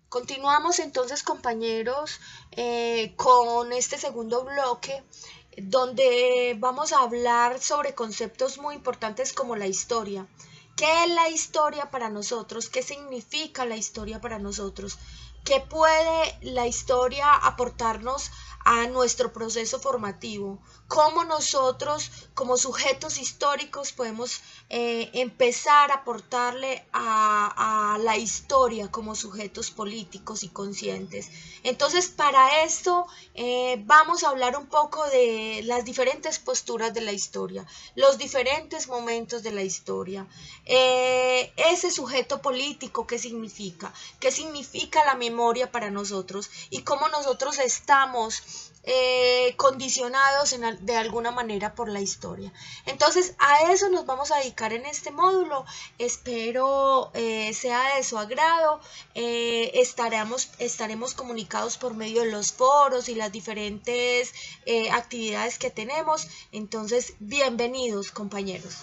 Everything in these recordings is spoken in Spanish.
Continuamos entonces, compañeros, con este segundo bloque, donde vamos a hablar sobre conceptos muy importantes como la historia. ¿Qué es la historia para nosotros? ¿Qué significa la historia para nosotros? ¿Qué puede la historia aportarnos a nuestro proceso formativo? ¿Cómo nosotros, como sujetos históricos, podemos empezar a aportarle a la historia como sujetos políticos y conscientes? Entonces, para esto vamos a hablar un poco de las diferentes posturas de la historia, los diferentes momentos de la historia, ese sujeto político, qué significa la memoria para nosotros y cómo nosotros estamos condicionados de alguna manera por la historia. Entonces a eso nos vamos a dedicar en este módulo. Espero sea de su agrado. Estaremos comunicados por medio de los foros y las diferentes actividades que tenemos. Entonces, bienvenidos, compañeros.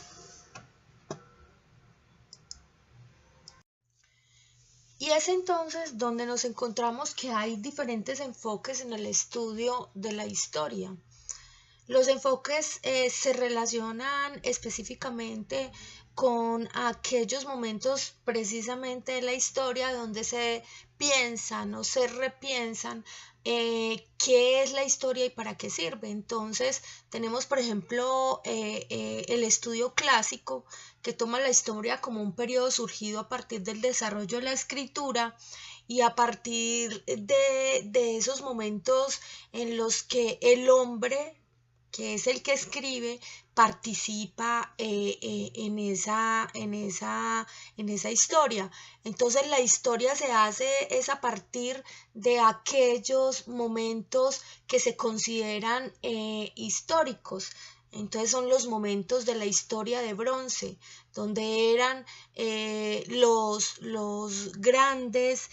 Y es entonces donde nos encontramos que hay diferentes enfoques en el estudio de la historia. Los enfoques se relacionan específicamente con aquellos momentos precisamente de la historia donde se piensan o se repiensan qué es la historia y para qué sirve. Entonces tenemos, por ejemplo, el estudio clásico, que toma la historia como un periodo surgido a partir del desarrollo de la escritura y a partir de esos momentos en los que el hombre, que es el que escribe, participa en esa historia. Entonces la historia se hace es a partir de aquellos momentos que se consideran históricos. Entonces son los momentos de la historia de bronce, donde eran los grandes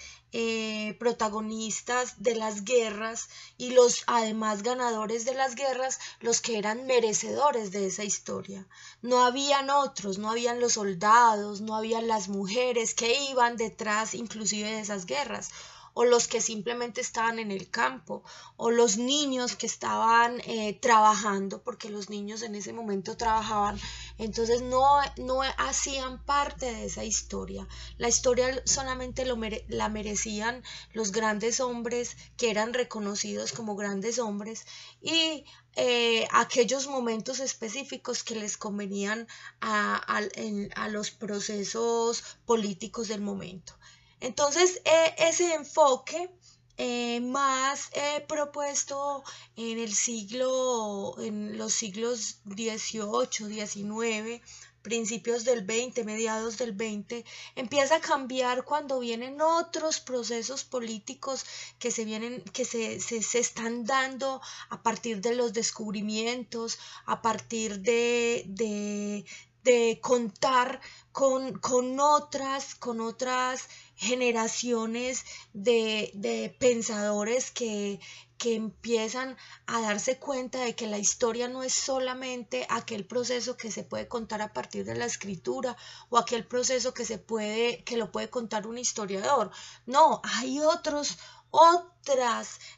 protagonistas de las guerras y los además ganadores de las guerras, los que eran merecedores de esa historia. No habían otros, no habían los soldados, no habían las mujeres que iban detrás inclusive de esas guerras, o los que simplemente estaban en el campo, o los niños que estaban trabajando, porque los niños en ese momento trabajaban. Entonces no hacían parte de esa historia. La historia solamente la merecían los grandes hombres que eran reconocidos como grandes hombres y aquellos momentos específicos que les convenían a los procesos políticos del momento. Entonces, ese enfoque más propuesto en los siglos XVIII, XIX, principios del XX, mediados del XX, empieza a cambiar cuando vienen otros procesos políticos que se están dando a partir de los descubrimientos, a partir de contar con otras generaciones de pensadores que empiezan a darse cuenta de que la historia no es solamente aquel proceso que se puede contar a partir de la escritura o aquel proceso que lo puede contar un historiador. No, hay otras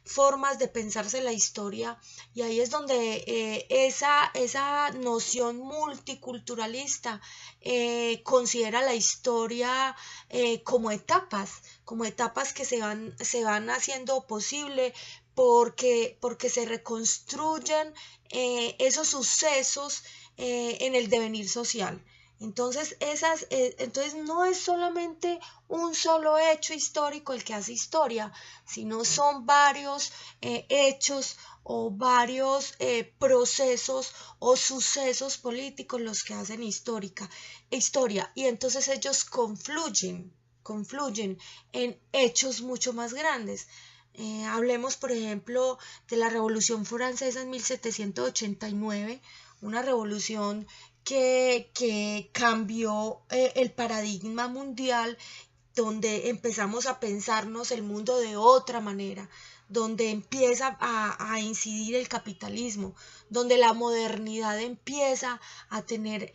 formas de pensarse la historia, y ahí es donde esa noción multiculturalista considera la historia como etapas que se van haciendo posible porque se reconstruyen esos sucesos en el devenir social. Entonces no es solamente un solo hecho histórico el que hace historia, sino son varios hechos o varios procesos o sucesos políticos los que hacen historia, y entonces ellos confluyen en hechos mucho más grandes. Hablemos, por ejemplo, de la Revolución Francesa en 1789, una revolución que cambió el paradigma mundial, donde empezamos a pensarnos el mundo de otra manera, donde empieza a incidir el capitalismo, donde la modernidad empieza a tener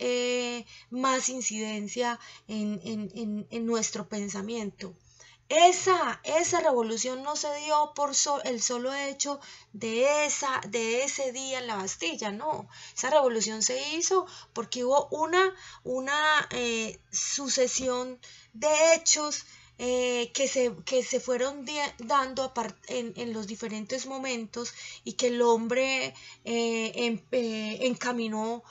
más incidencia en nuestro pensamiento. esa revolución no se dio por el solo hecho de ese día en la Bastilla, no. Esa revolución se hizo porque hubo una sucesión de hechos que se fueron dando en los diferentes momentos y que el hombre encaminó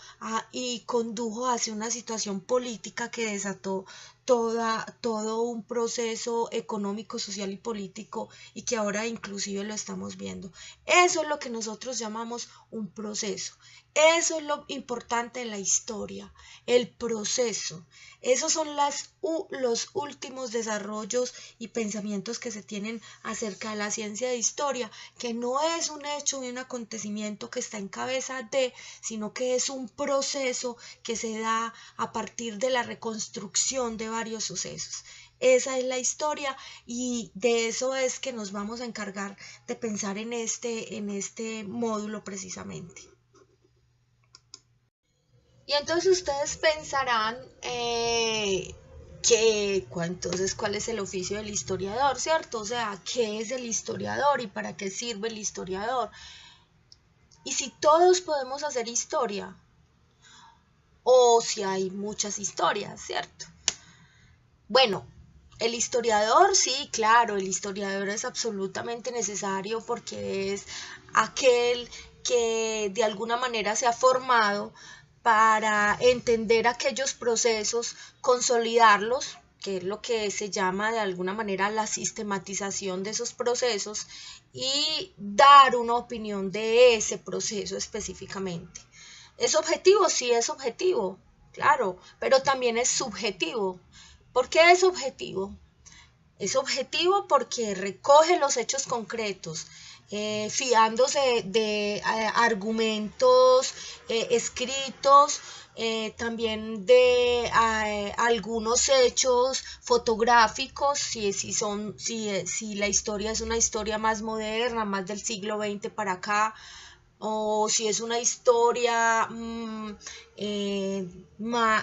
y condujo hacia una situación política que desató todo un proceso económico, social y político y que ahora inclusive lo estamos viendo. Eso es lo que nosotros llamamos un proceso. Eso es lo importante en la historia, el proceso. Esos son los últimos desarrollos y pensamientos que se tienen acerca de la ciencia de historia, que no es un hecho y un acontecimiento que está en cabeza de, sino que es un proceso que se da a partir de la reconstrucción de varios sucesos. Esa es la historia y de eso es que nos vamos a encargar de pensar en este módulo precisamente. Y entonces ustedes pensarán entonces, ¿cuál es el oficio del historiador, cierto? O sea, ¿qué es el historiador y para qué sirve el historiador? Y si todos podemos hacer historia, o si hay muchas historias, ¿cierto? Bueno, el historiador, sí, claro, el historiador es absolutamente necesario porque es aquel que de alguna manera se ha formado para entender aquellos procesos, consolidarlos, que es lo que se llama de alguna manera la sistematización de esos procesos y dar una opinión de ese proceso específicamente. ¿Es objetivo? Sí, es objetivo, claro, pero también es subjetivo. ¿Por qué es objetivo? Es objetivo porque recoge los hechos concretos, fiándose de argumentos escritos, también de algunos hechos fotográficos, si la historia es una historia más moderna, más del siglo XX para acá, o si es una historia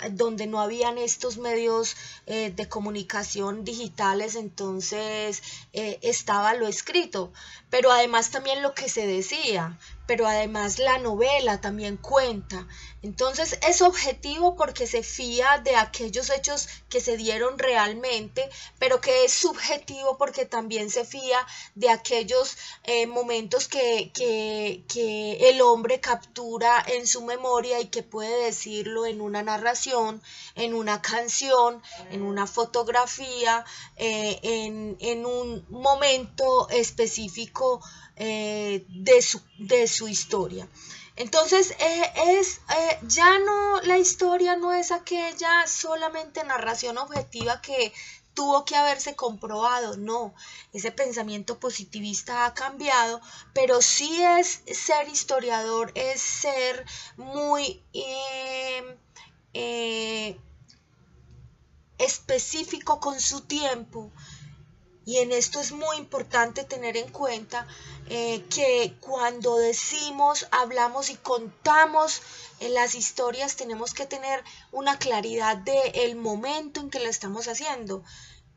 donde no habían estos medios de comunicación digitales, entonces estaba lo escrito, pero además también lo que se decía, pero además la novela también cuenta. Entonces es objetivo porque se fía de aquellos hechos que se dieron realmente, pero que es subjetivo porque también se fía de aquellos momentos que el hombre captura en su memoria y que puede decirlo en una narración, en una canción, en una fotografía, en un momento específico de su historia. Entonces, ya no, la historia no es aquella solamente narración objetiva que tuvo que haberse comprobado, no, ese pensamiento positivista ha cambiado, pero sí es ser historiador, es ser muy específico con su tiempo. Y en esto es muy importante tener en cuenta que cuando decimos, hablamos y contamos las historias, tenemos que tener una claridad del momento en que lo estamos haciendo,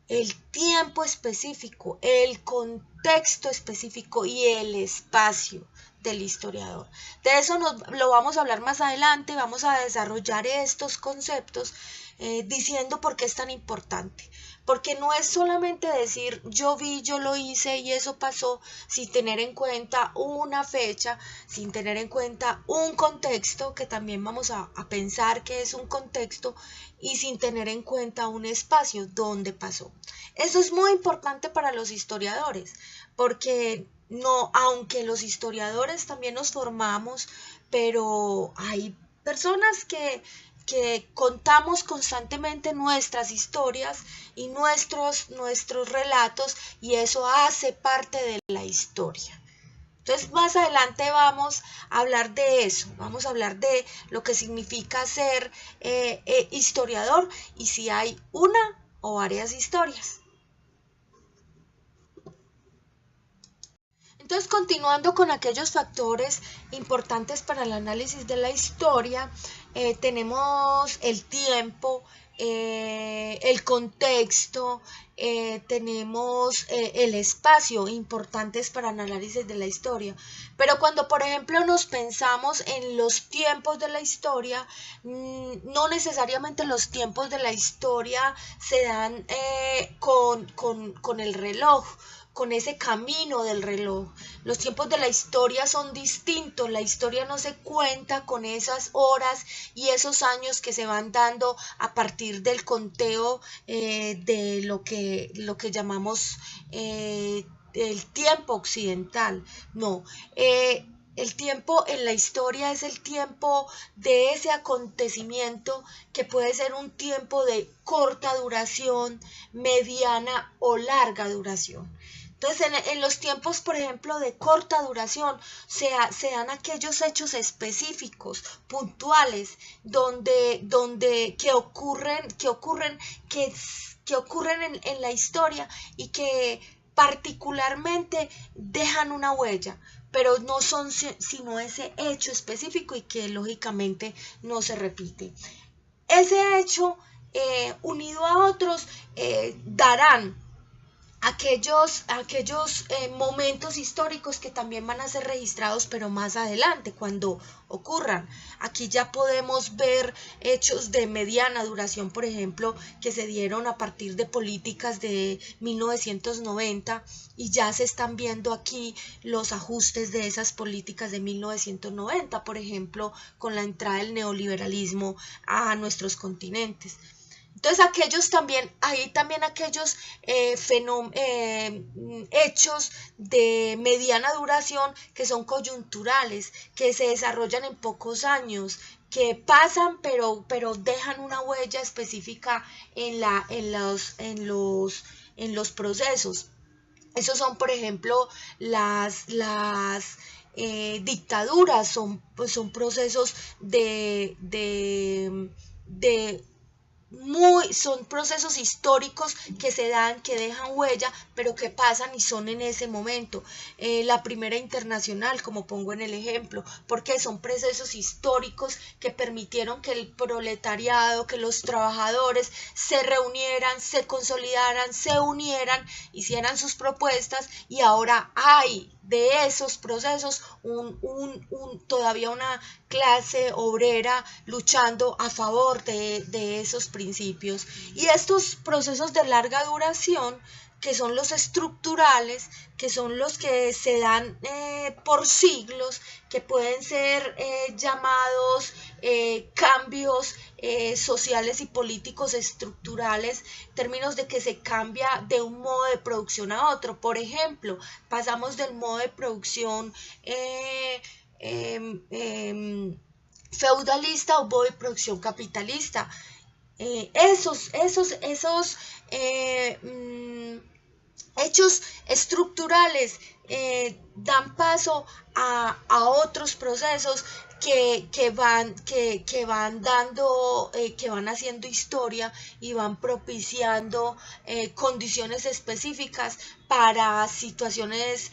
el tiempo específico, el contexto específico y el espacio del historiador. De eso lo vamos a hablar más adelante, vamos a desarrollar estos conceptos diciendo por qué es tan importante. Porque no es solamente decir yo vi, yo lo hice y eso pasó sin tener en cuenta una fecha, sin tener en cuenta un contexto, que también vamos a pensar que es un contexto, y sin tener en cuenta un espacio donde pasó. Eso es muy importante para los historiadores, porque no, aunque los historiadores también nos formamos, pero hay personas que contamos constantemente nuestras historias y nuestros relatos, y eso hace parte de la historia. Entonces más adelante vamos a hablar de eso, vamos a hablar de lo que significa ser historiador y si hay una o varias historias. Entonces, continuando con aquellos factores importantes para el análisis de la historia, tenemos el tiempo, el contexto, tenemos el espacio, importantes para el análisis de la historia. Pero cuando, por ejemplo, nos pensamos en los tiempos de la historia, no necesariamente los tiempos de la historia se dan con el reloj, con ese camino del reloj. Los tiempos de la historia son distintos. La historia no se cuenta con esas horas y esos años que se van dando a partir del conteo de lo que llamamos el tiempo occidental. No. El tiempo en la historia es el tiempo de ese acontecimiento que puede ser un tiempo de corta duración, mediana o larga duración. Entonces, en los tiempos, por ejemplo, de corta duración, se dan aquellos hechos específicos, puntuales, que ocurren en la historia y que particularmente dejan una huella, pero no son sino ese hecho específico y que lógicamente no se repite. Ese hecho, unido a otros, darán aquellos momentos históricos que también van a ser registrados, pero más adelante, cuando ocurran. Aquí ya podemos ver hechos de mediana duración, por ejemplo, que se dieron a partir de políticas de 1990 y ya se están viendo aquí los ajustes de esas políticas de 1990, por ejemplo, con la entrada del neoliberalismo a nuestros continentes. Entonces hay también aquellos hechos de mediana duración que son coyunturales, que se desarrollan en pocos años, que pasan pero dejan una huella específica en los procesos. Esos son, por ejemplo, las dictaduras, son procesos son procesos históricos que se dan, que dejan huella, pero que pasan y son en ese momento. La Primera Internacional, como pongo en el ejemplo, porque son procesos históricos que permitieron que el proletariado, que los trabajadores se reunieran, se consolidaran, se unieran, hicieran sus propuestas, y ahora hay de esos procesos todavía una clase obrera luchando a favor de esos principios. Y estos procesos de larga duración, que son los estructurales, que son los que se dan por siglos, que pueden ser llamados cambios sociales y políticos estructurales, en términos de que se cambia de un modo de producción a otro. Por ejemplo, pasamos del modo de producción feudalista a un modo de producción capitalista. Esos hechos estructurales dan paso a otros procesos que van haciendo historia y van propiciando condiciones específicas para situaciones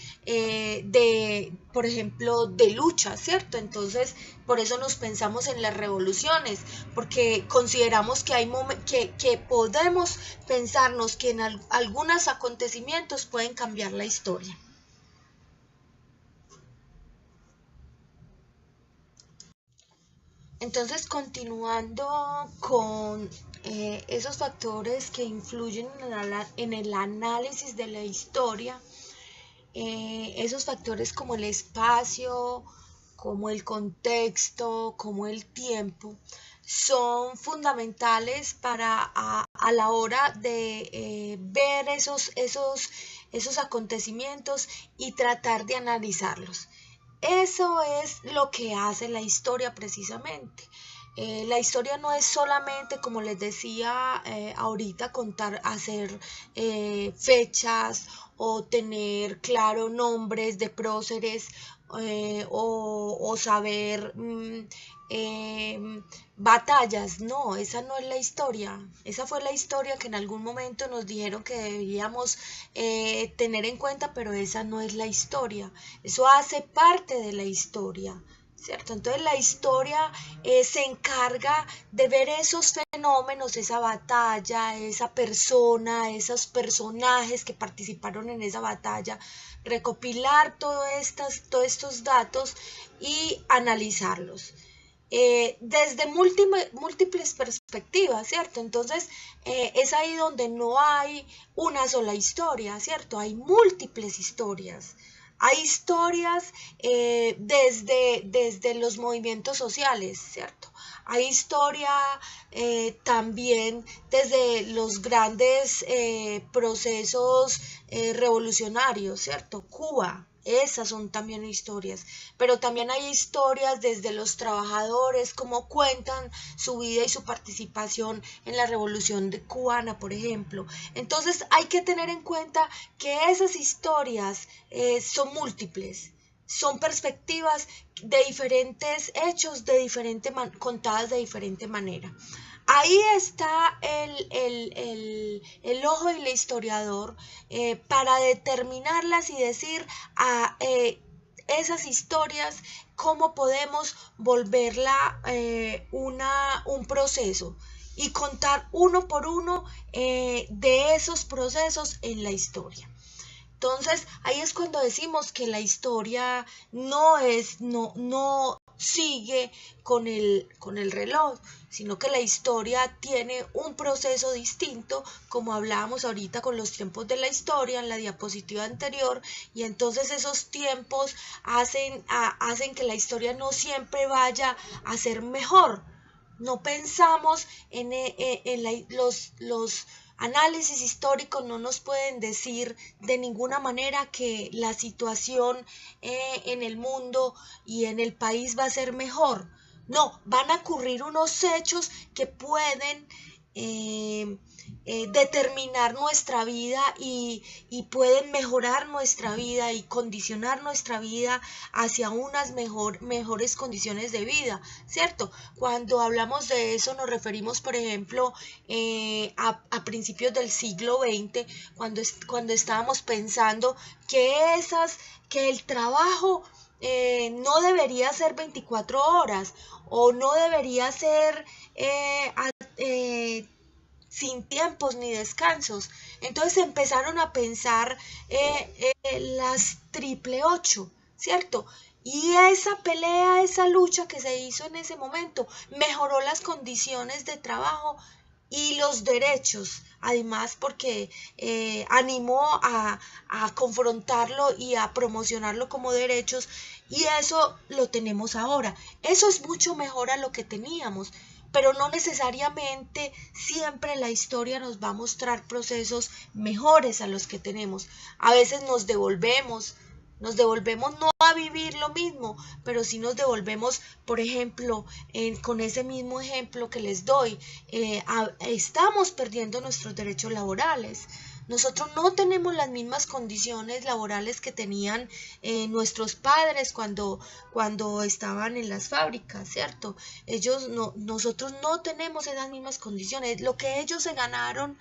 por ejemplo, de lucha, ¿cierto? Entonces, por eso nos pensamos en las revoluciones, porque consideramos que podemos pensarnos que en algunos acontecimientos pueden cambiar la historia. Entonces, continuando con esos factores que influyen en el análisis de la historia, esos factores como el espacio, como el contexto, como el tiempo, son fundamentales para a la hora de ver esos acontecimientos y tratar de analizarlos. Eso es lo que hace la historia precisamente. La historia no es solamente, como les decía ahorita, hacer fechas o tener claro nombres de próceres o saber batallas. No, esa no es la historia. Esa fue la historia que en algún momento nos dijeron que deberíamos tener en cuenta, pero esa no es la historia. Eso hace parte de la historia. ¿cierto? Entonces la historia se encarga de ver esos fenómenos, esa batalla, esa persona, esos personajes que participaron en esa batalla, recopilar todos estos datos y analizarlos. Desde múltiples perspectivas, ¿cierto? Entonces, es ahí donde no hay una sola historia, ¿cierto? Hay múltiples historias. Hay historias desde los movimientos sociales, ¿cierto? Hay historia también desde los grandes procesos revolucionarios, ¿cierto? Cuba, esas son también historias, pero también hay historias desde los trabajadores, cómo cuentan su vida y su participación en la revolución cubana, por ejemplo. Entonces hay que tener en cuenta que esas historias son múltiples, son perspectivas de diferentes hechos, contadas de diferente manera. Ahí está el ojo del historiador para determinarlas y decir a esas historias cómo podemos volverla un proceso y contar uno por uno de esos procesos en la historia. Entonces, ahí es cuando decimos que la historia no sigue con el reloj, sino que la historia tiene un proceso distinto, como hablábamos ahorita con los tiempos de la historia en la diapositiva anterior, y entonces esos tiempos hacen que la historia no siempre vaya a ser mejor. No pensamos los análisis históricos no nos pueden decir de ninguna manera que la situación en el mundo y en el país va a ser mejor. No, van a ocurrir unos hechos que pueden determinar nuestra vida y pueden mejorar nuestra vida y condicionar nuestra vida hacia unas mejores condiciones de vida, ¿cierto? Cuando hablamos de eso nos referimos, por ejemplo, a principios del siglo XX, cuando estábamos pensando que el trabajo no debería ser 24 horas o no debería ser sin tiempos ni descansos. Entonces empezaron a pensar las triple ocho, ¿cierto? Y esa pelea, esa lucha que se hizo en ese momento mejoró las condiciones de trabajo y los derechos, además porque animó a confrontarlo y a promocionarlo como derechos, y eso lo tenemos ahora. Eso es mucho mejor a lo que teníamos, pero no necesariamente siempre la historia nos va a mostrar procesos mejores a los que tenemos. A veces nos devolvemos no a vivir lo mismo, pero sí nos devolvemos, por ejemplo, con ese mismo ejemplo que les doy, estamos perdiendo nuestros derechos laborales. Nosotros no tenemos las mismas condiciones laborales que tenían nuestros padres cuando estaban en las fábricas, ¿cierto? Nosotros no tenemos esas mismas condiciones. Lo que ellos se ganaron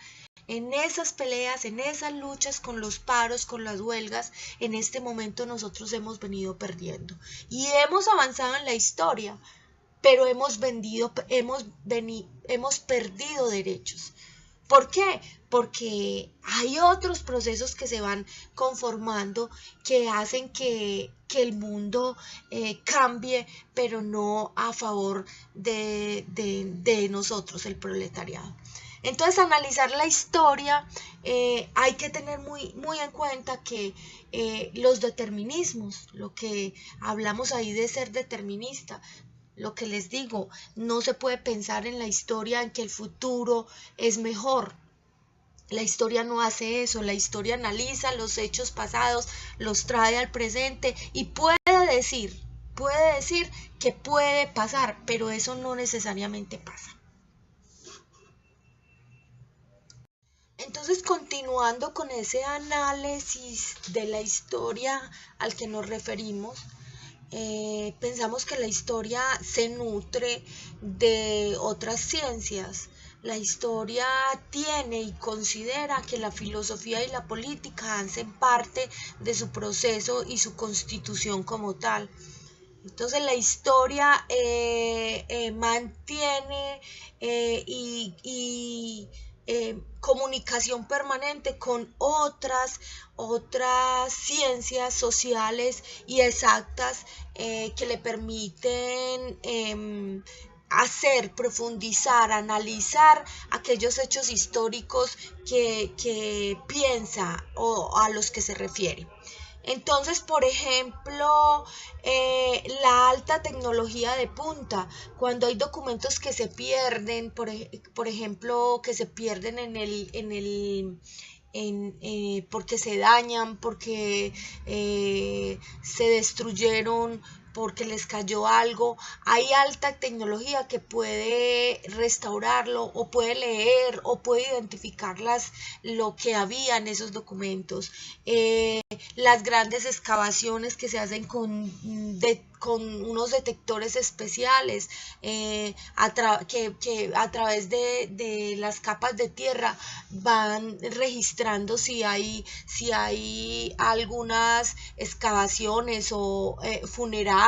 en esas peleas, en esas luchas con los paros, con las huelgas, en este momento nosotros hemos venido perdiendo. Y hemos avanzado en la historia, pero hemos perdido derechos. ¿Por qué? Porque hay otros procesos que se van conformando que hacen que el mundo cambie, pero no a favor de nosotros, el proletariado. Entonces, analizar la historia, hay que tener muy en cuenta que los determinismos, lo que hablamos ahí de ser determinista, lo que les digo, no se puede pensar en la historia en que el futuro es mejor. La historia no hace eso, la historia analiza los hechos pasados, los trae al presente y puede decir que puede pasar, pero eso no necesariamente pasa. Entonces, continuando con ese análisis de la historia al que nos referimos, pensamos que la historia se nutre de otras ciencias. La historia tiene y considera que la filosofía y la política hacen parte de su proceso y su constitución como tal. Entonces la historia mantiene comunicación permanente con otras ciencias sociales y exactas que le permiten profundizar, analizar aquellos hechos históricos que piensa o a los que se refiere. Entonces, por ejemplo, la alta tecnología de punta, cuando hay documentos que se pierden, por ejemplo, que se pierden porque se dañan, porque se destruyeron, porque les cayó algo, hay alta tecnología que puede restaurarlo o puede leer o puede identificar lo que había en esos documentos. Las grandes excavaciones que se hacen con unos detectores especiales que a través de las capas de tierra van registrando si hay algunas excavaciones o funerarias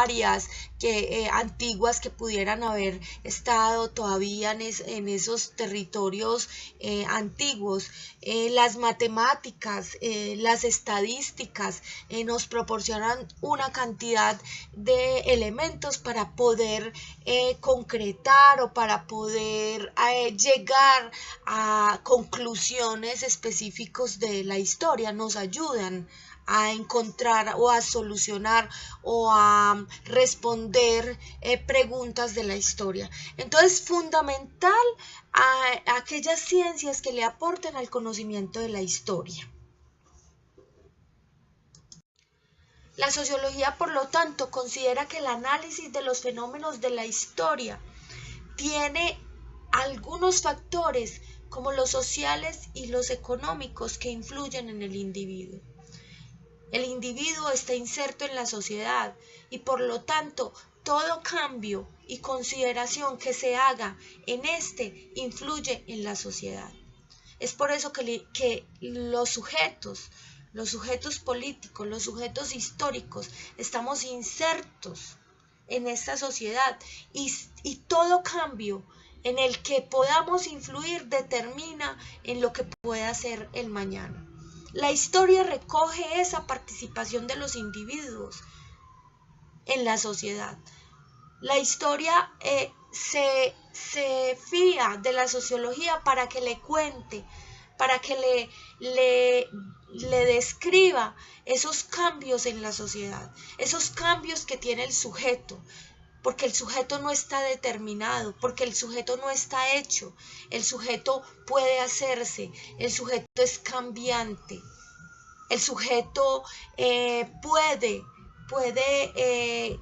antiguas que pudieran haber estado todavía en esos territorios antiguos. Las matemáticas, las estadísticas nos proporcionan una cantidad de elementos para poder concretar o para poder llegar a conclusiones específicas de la historia, nos ayudan a encontrar o a solucionar o a responder preguntas de la historia. Entonces, fundamental a aquellas ciencias que le aporten al conocimiento de la historia. La sociología, por lo tanto, considera que el análisis de los fenómenos de la historia tiene algunos factores como los sociales y los económicos que influyen en el individuo. El individuo está inserto en la sociedad y por lo tanto todo cambio y consideración que se haga en este influye en la sociedad. Es por eso que los sujetos políticos, los sujetos históricos, estamos insertos en esta sociedad y todo cambio en el que podamos influir determina en lo que pueda ser el mañana. La historia recoge esa participación de los individuos en la sociedad. La historia se fía de la sociología para que le cuente, para que le describa esos cambios en la sociedad, esos cambios que tiene el sujeto, porque el sujeto no está determinado, porque el sujeto no está hecho, el sujeto puede hacerse, el sujeto es cambiante, el sujeto puede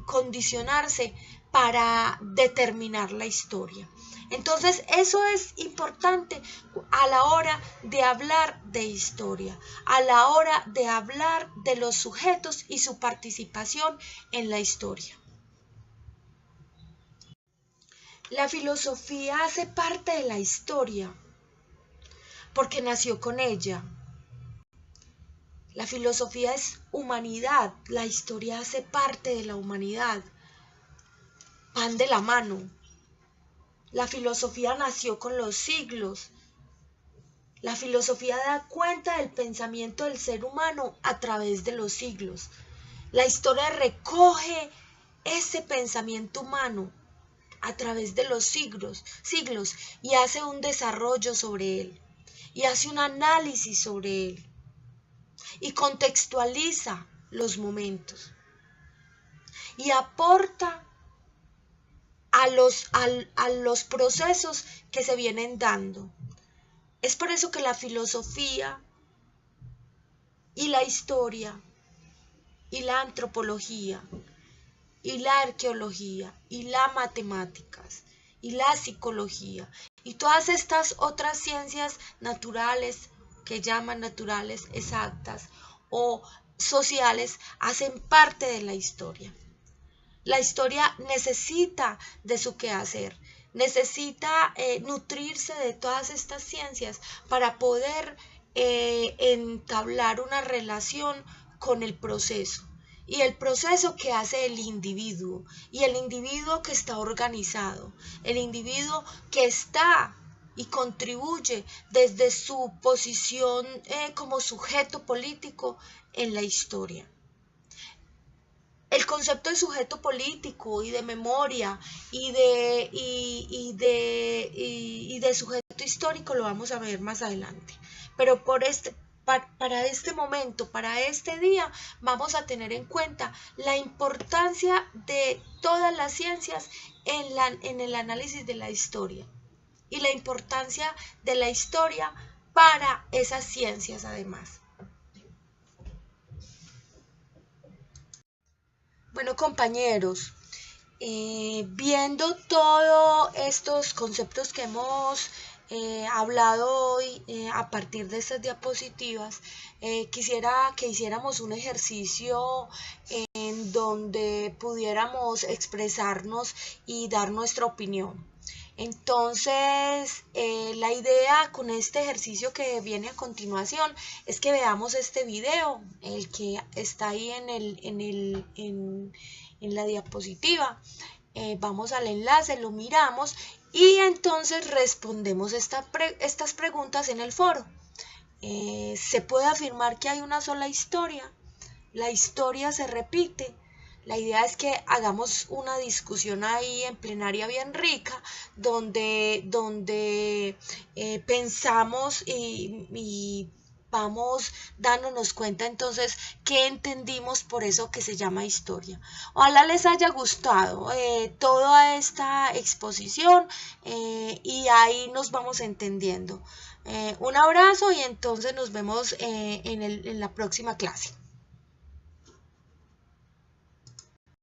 condicionarse para determinar la historia. Entonces, eso es importante a la hora de hablar de historia, a la hora de hablar de los sujetos y su participación en la historia. La filosofía hace parte de la historia porque nació con ella. La filosofía es humanidad, la historia hace parte de la humanidad. Van de la mano. La filosofía nació con los siglos. La filosofía da cuenta del pensamiento del ser humano a través de los siglos. La historia recoge ese pensamiento humano a través de los siglos y hace un desarrollo sobre él y hace un análisis sobre él y contextualiza los momentos y aporta a los procesos que se vienen dando. Es por eso que la filosofía y la historia y la antropología y la arqueología y las matemáticas y la psicología y todas estas otras ciencias naturales que llaman naturales exactas o sociales hacen parte de la historia. La historia necesita de su quehacer, necesita nutrirse de todas estas ciencias para poder entablar una relación con el proceso y el proceso que hace el individuo, y el individuo que está organizado, el individuo que está y contribuye desde su posición como sujeto político en la historia. El concepto de sujeto político y de memoria y de sujeto histórico lo vamos a ver más adelante. Pero para este momento, para este día, vamos a tener en cuenta la importancia de todas las ciencias en el análisis de la historia y la importancia de la historia para esas ciencias además. Bueno, compañeros, viendo todos estos conceptos que hemos hablado hoy a partir de estas diapositivas, quisiera que hiciéramos un ejercicio en donde pudiéramos expresarnos y dar nuestra opinión. Entonces, la idea con este ejercicio que viene a continuación es que veamos este video, el que está ahí en la diapositiva. Vamos al enlace, lo miramos y entonces respondemos estas preguntas en el foro. ¿Se puede afirmar que hay una sola historia? ¿La historia se repite? La idea es que hagamos una discusión ahí en plenaria bien rica, donde pensamos y vamos dándonos cuenta entonces qué entendimos por eso que se llama historia. Ojalá les haya gustado toda esta exposición y ahí nos vamos entendiendo. Un abrazo y entonces nos vemos en la próxima clase.